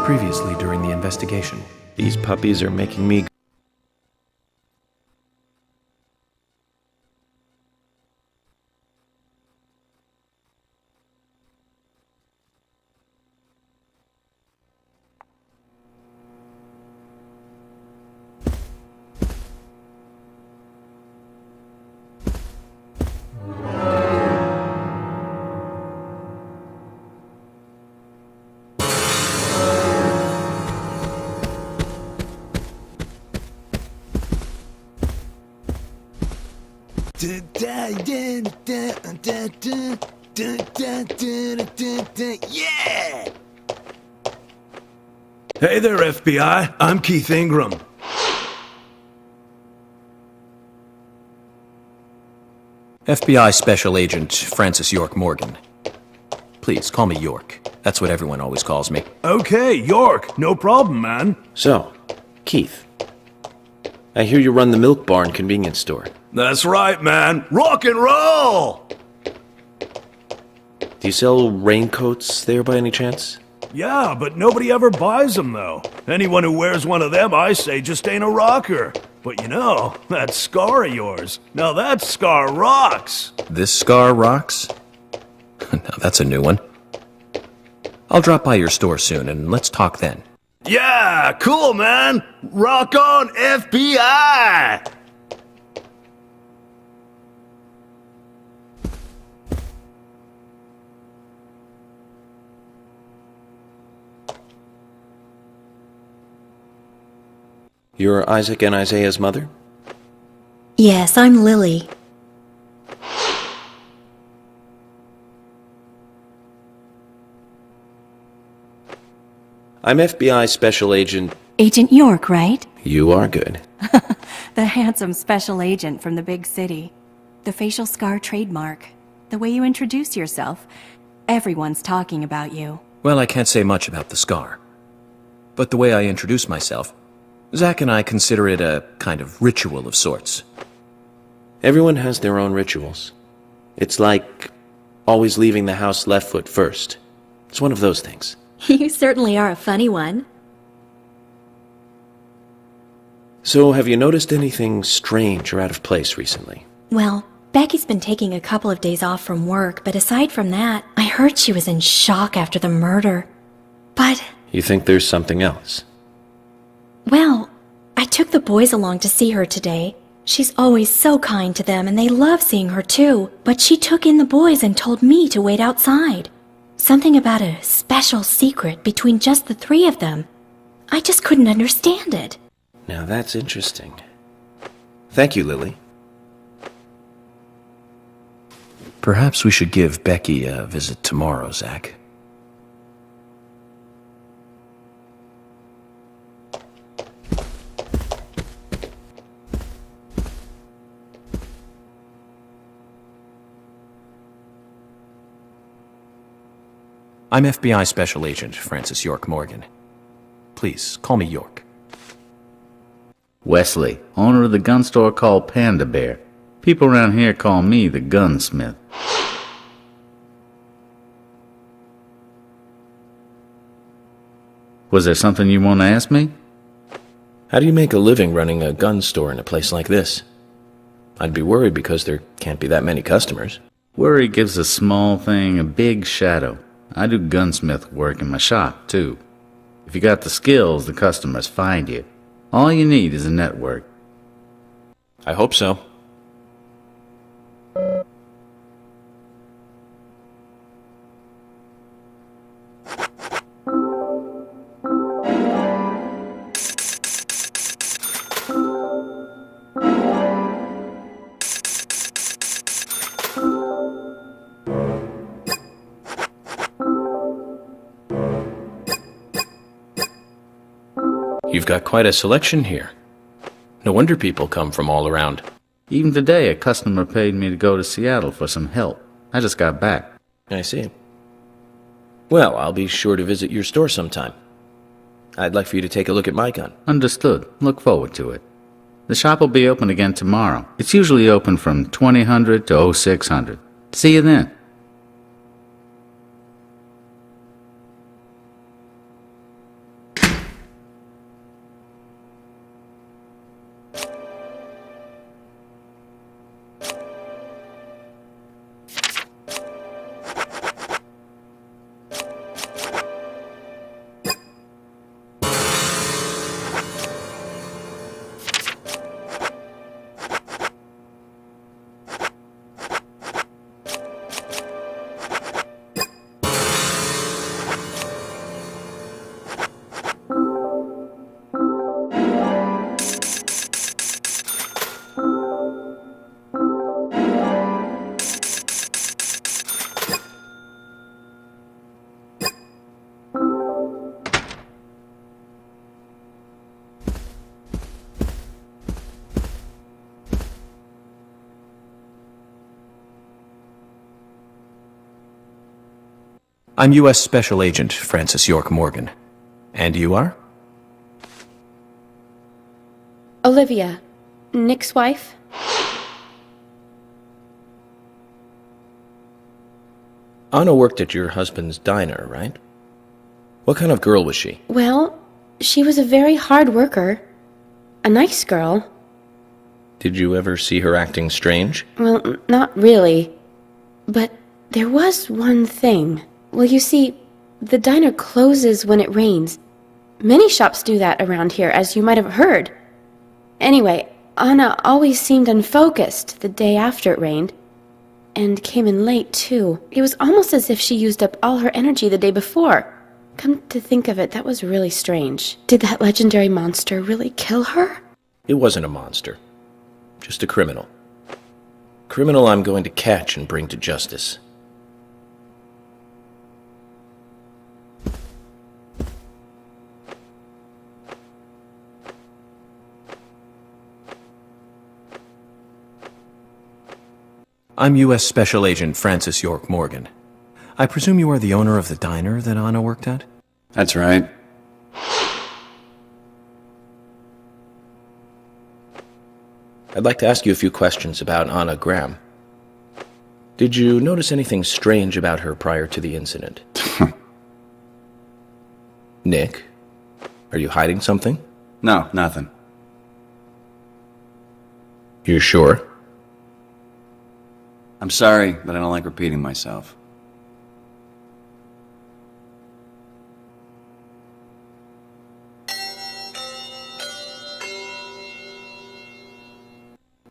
previously during the investigation. These puppies are making me... Yeah! Hey there, FBI. I'm Keith Ingram. FBI Special Agent Francis York Morgan. Please, call me York. That's what everyone always calls me. Okay, York. No problem, man. So, Keith, I hear you run the Milk Barn convenience store. That's right, man. Rock and roll! Do you sell raincoats there by any chance? Yeah, but nobody ever buys them, though. Anyone who wears one of them, I say, just ain't a rocker. But you know, that scar of yours, now that scar rocks! This scar rocks? Now that's a new one. I'll drop by your store soon, and let's talk then. Yeah, cool, man! Rock on, FBI! You're Isaac and Isaiah's mother? Yes, I'm Lily. I'm FBI Special Agent... Agent York, right? You are good. The handsome special agent from the big city. The facial scar trademark. The way you introduce yourself. Everyone's talking about you. Well, I can't say much about the scar. But the way I introduce myself, Zach and I consider it a kind of ritual of sorts. Everyone has their own rituals. It's like always leaving the house left foot first. It's one of those things. You certainly are a funny one. So, have you noticed anything strange or out of place recently? Well, Becky's been taking a couple of days off from work, but aside from that, I heard she was in shock after the murder. But... You think there's something else? Well, I took the boys along to see her today. She's always so kind to them, and they love seeing her too. But she took in the boys and told me to wait outside. Something about a special secret between just the three of them. I just couldn't understand it. Now that's interesting. Thank you, Lily. Perhaps we should give Becky a visit tomorrow, Zach. I'm FBI Special Agent Francis York Morgan. Please, call me York. Wesley, owner of the gun store called Panda Bear. People around here call me the gunsmith. Was there something you want to ask me? How do you make a living running a gun store in a place like this? I'd be worried because there can't be that many customers. Worry gives a small thing a big shadow. I do gunsmith work in my shop, too. If you got the skills, the customers find you. All you need is a network. I hope so. You've got quite a selection here. No wonder people come from all around. Even today, a customer paid me to go to Seattle for some help. I just got back. I see. Well, I'll be sure to visit your store sometime. I'd like for you to take a look at my gun. Understood. Look forward to it. The shop will be open again tomorrow. It's usually open from 2000 to 0600. See you then. I'm U.S. Special Agent Francis York Morgan. And you are? Olivia, Nick's wife. Anna worked at your husband's diner, right? What kind of girl was she? Well, she was a very hard worker. A nice girl. Did you ever see her acting strange? Well, not really. But there was one thing. Well, you see, the diner closes when it rains. Many shops do that around here, as you might have heard. Anyway, Anna always seemed unfocused the day after it rained. And came in late, too. It was almost as if she used up all her energy the day before. Come to think of it, that was really strange. Did that legendary monster really kill her? It wasn't a monster. Just a criminal. Criminal I'm going to catch and bring to justice. I'm U.S. Special Agent Francis York Morgan. I presume you are the owner of the diner that Anna worked at? That's right. I'd like to ask you a few questions about Anna Graham. Did you notice anything strange about her prior to the incident? Nick, are you hiding something? No, nothing. You're sure? I'm sorry, but I don't like repeating myself.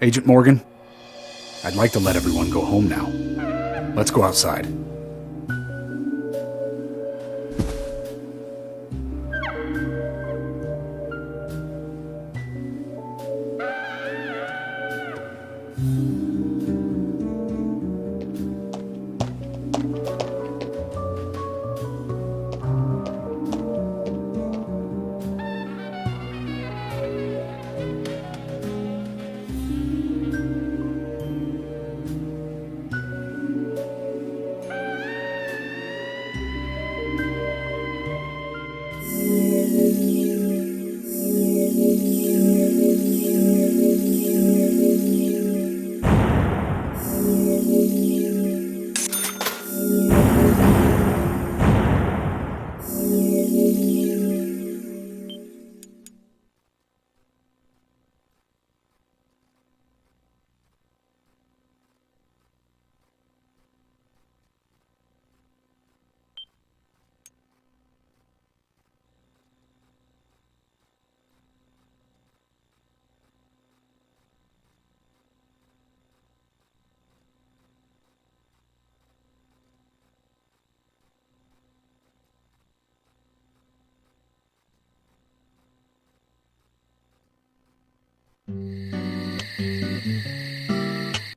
Agent Morgan, I'd like to let everyone go home now. Let's go outside.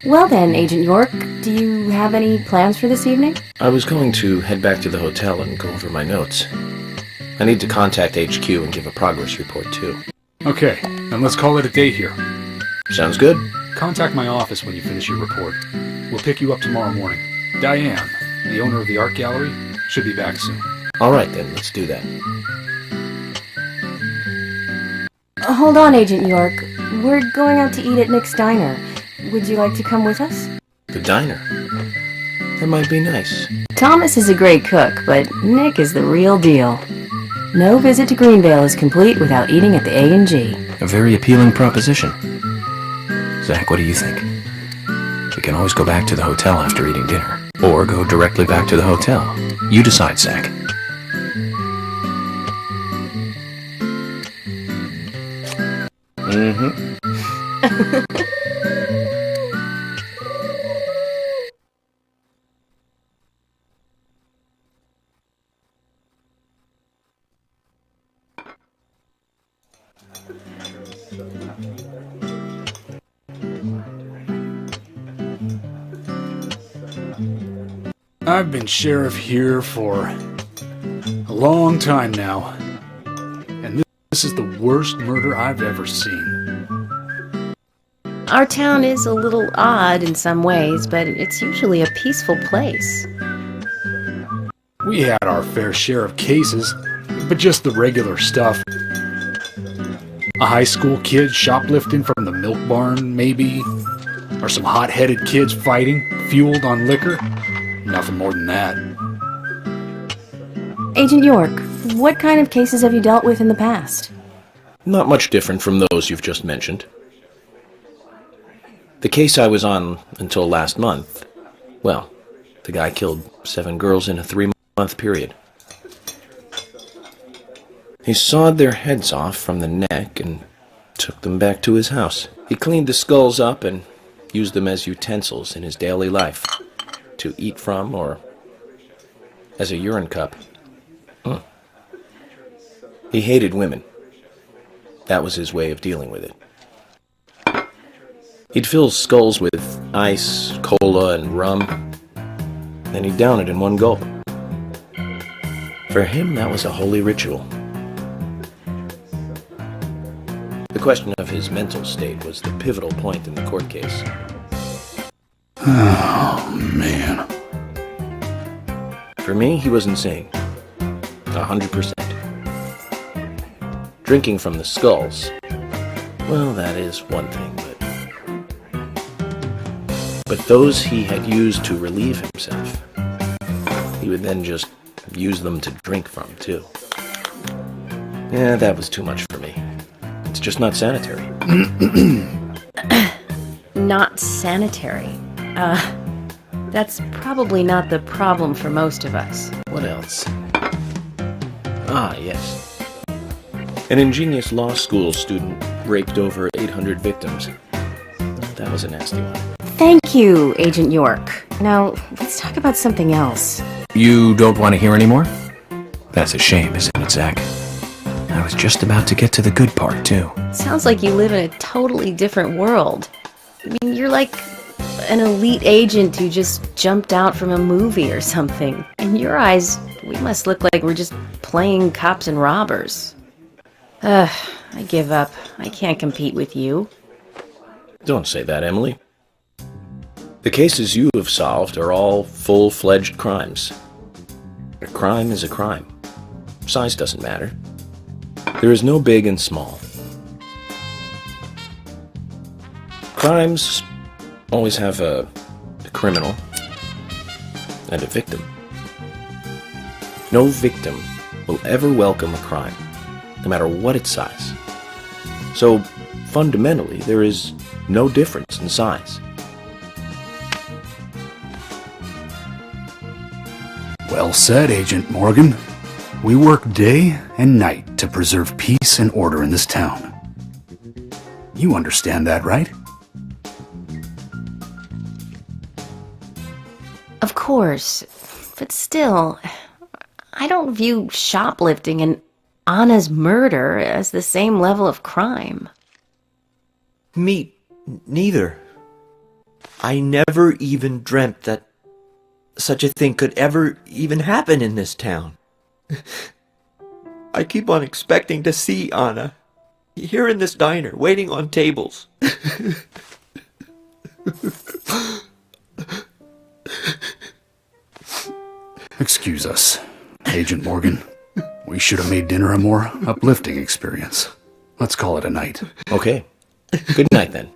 Well then, Agent York, do you have any plans for this evening? I was going to head back to the hotel and go over my notes. I need to contact HQ and give a progress report, too. Okay, then let's call it a day here. Sounds good? Contact my office when you finish your report. We'll pick you up tomorrow morning. Diane, the owner of the art gallery, should be back soon. All right, then, let's do that. Hold on, Agent York. We're going out to eat at Nick's Diner. Would you like to come with us? The diner? That might be nice. Thomas is a great cook, but Nick is the real deal. No visit to Greenvale is complete without eating at the A&G. A very appealing proposition. Zach, what do you think? We can always go back to the hotel after eating dinner. Or go directly back to the hotel. You decide, Zach. I've been sheriff here for a long time now, and this is the worst murder I've ever seen. Our town is a little odd in some ways, but it's usually a peaceful place. We had our fair share of cases, but just the regular stuff. A high school kid shoplifting from the milk barn, maybe? Or some hot-headed kids fighting, fueled on liquor? Nothing more than that. Agent York, what kind of cases have you dealt with in the past? Not much different from those you've just mentioned. The case I was on until last month, well, the guy killed 7 girls in a 3-month period. He sawed their heads off from the neck and took them back to his house. He cleaned the skulls up and used them as utensils in his daily life, to eat from or as a urine cup. He hated women. That was his way of dealing with it. He'd fill skulls with ice, cola, and rum, then he'd down it in one gulp. For him, that was a holy ritual. The question of his mental state was the pivotal point in the court case. Oh, man. For me, he was insane. 100%. Drinking from the skulls, well, that is one thing, but those he had used to relieve himself, he would then just use them to drink from, too. Yeah, that was too much for me. It's just not sanitary. Not sanitary. That's probably not the problem for most of us. What else? Ah, yes. An ingenious law school student raped over 800 victims. That was a nasty one. Thank you, Agent York. Now, let's talk about something else. You don't want to hear anymore? That's a shame, isn't it, Zach? I was just about to get to the good part, too. Sounds like you live in a totally different world. I mean, you're like an elite agent who just jumped out from a movie or something. In your eyes, we must look like we're just playing cops and robbers. I give up. I can't compete with you. Don't say that, Emily. The cases you have solved are all full-fledged crimes. A crime is a crime. Size doesn't matter. There is no big and small. Crimes always have a criminal and a victim. No victim will ever welcome a crime, no matter what its size. So, fundamentally, there is no difference in size. Well said, Agent Morgan. We work day and night to preserve peace and order in this town. You understand that, right? Of course. But still, I don't view shoplifting and Anna's murder as the same level of crime. Me neither. I never even dreamt that such a thing could ever even happen in this town. I keep on expecting to see Anna, here in this diner, waiting on tables. Excuse us, Agent Morgan. We should have made dinner a more uplifting experience. Let's call it a night. Okay. Good night, then.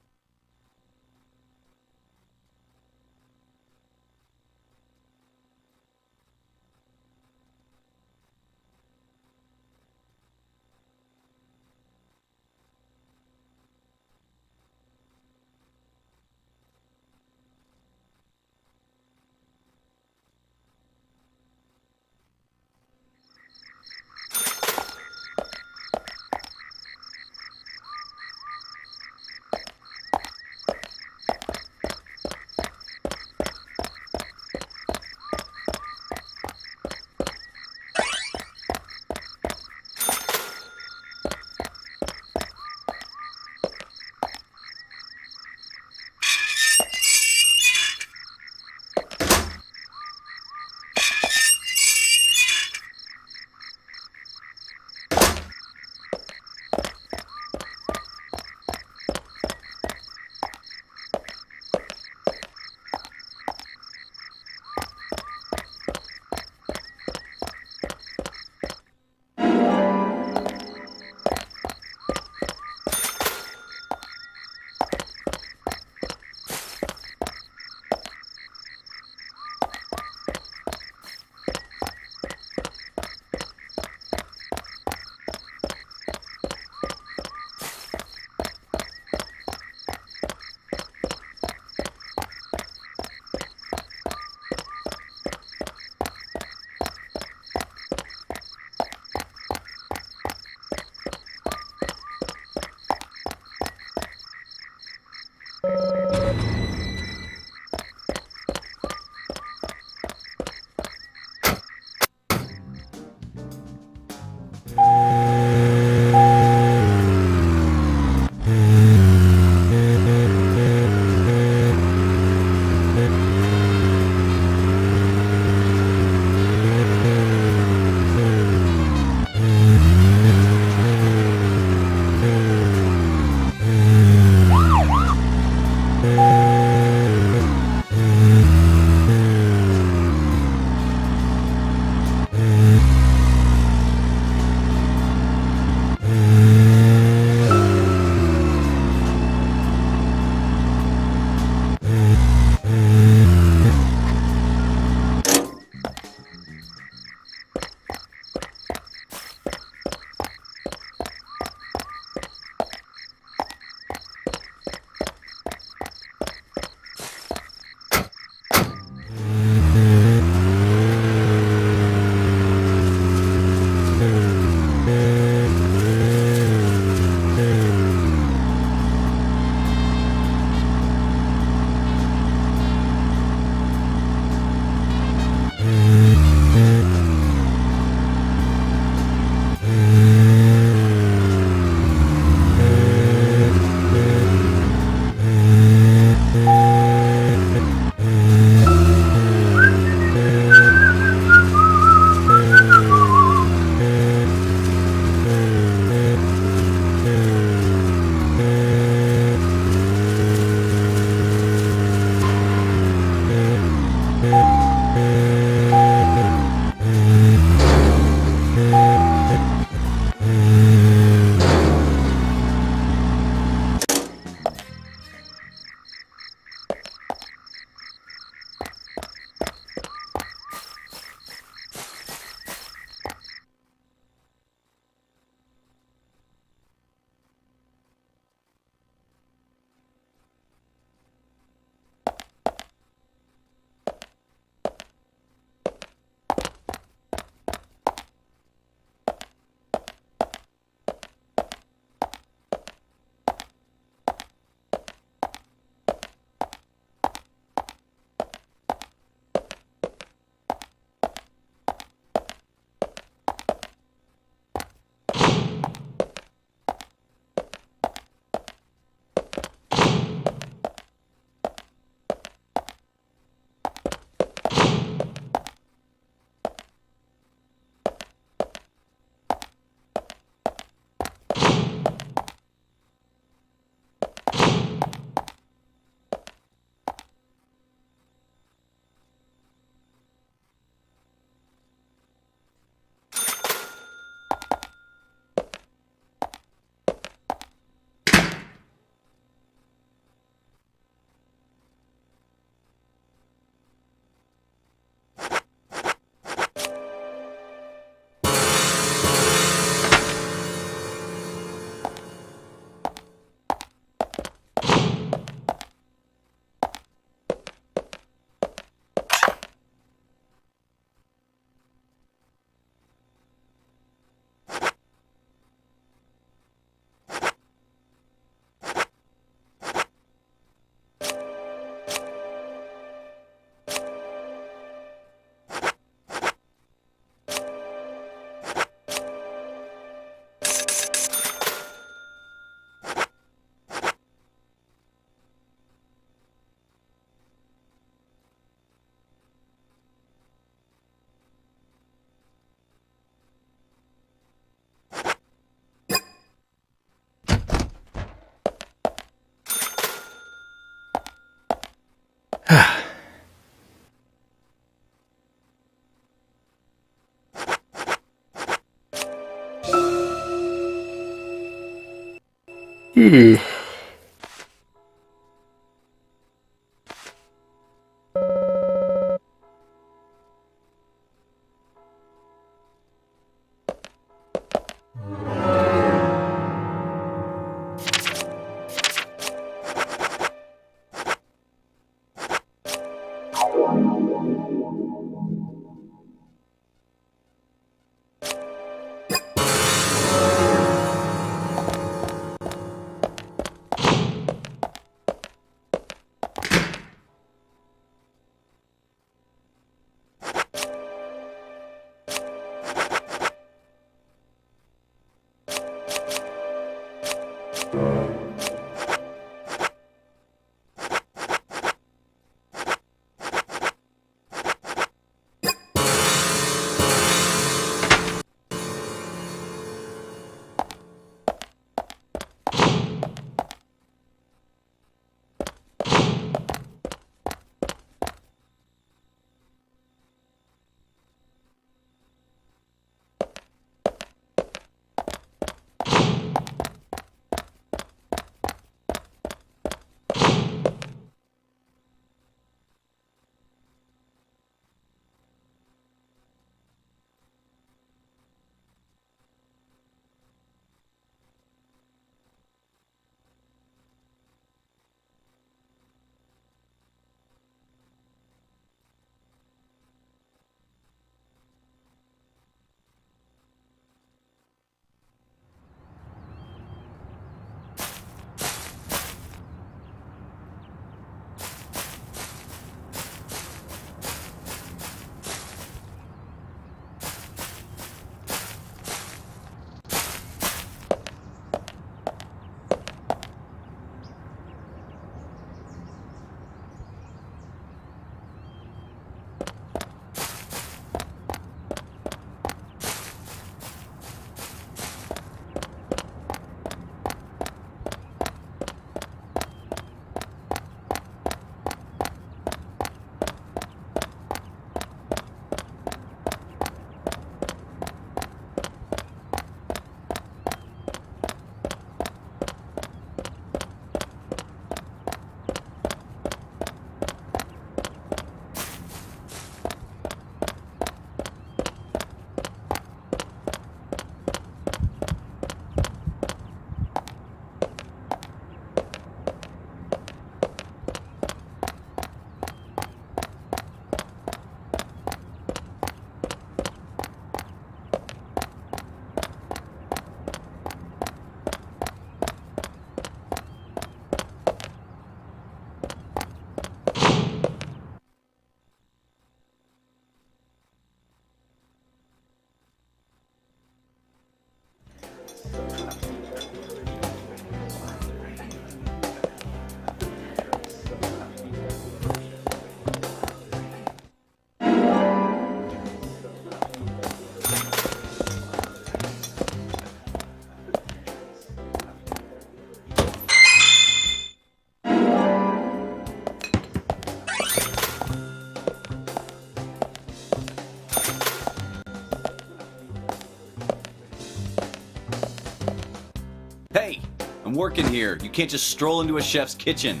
Hey, I'm working here. You can't just stroll into a chef's kitchen.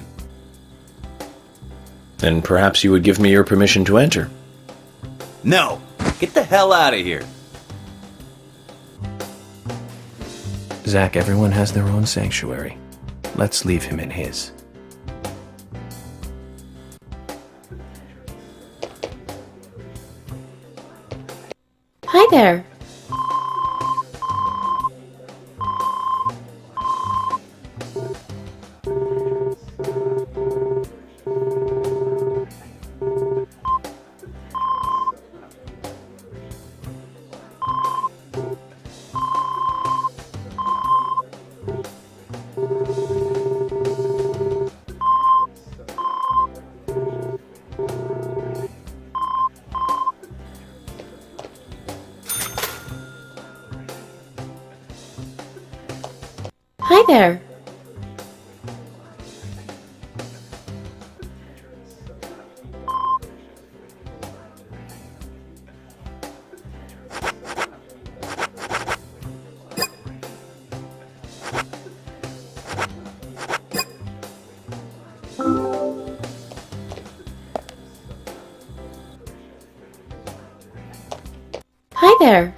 Then perhaps you would give me your permission to enter. No! Get the hell out of here! Zach, everyone has their own sanctuary. Let's leave him in his. Hi there. Hi there. there.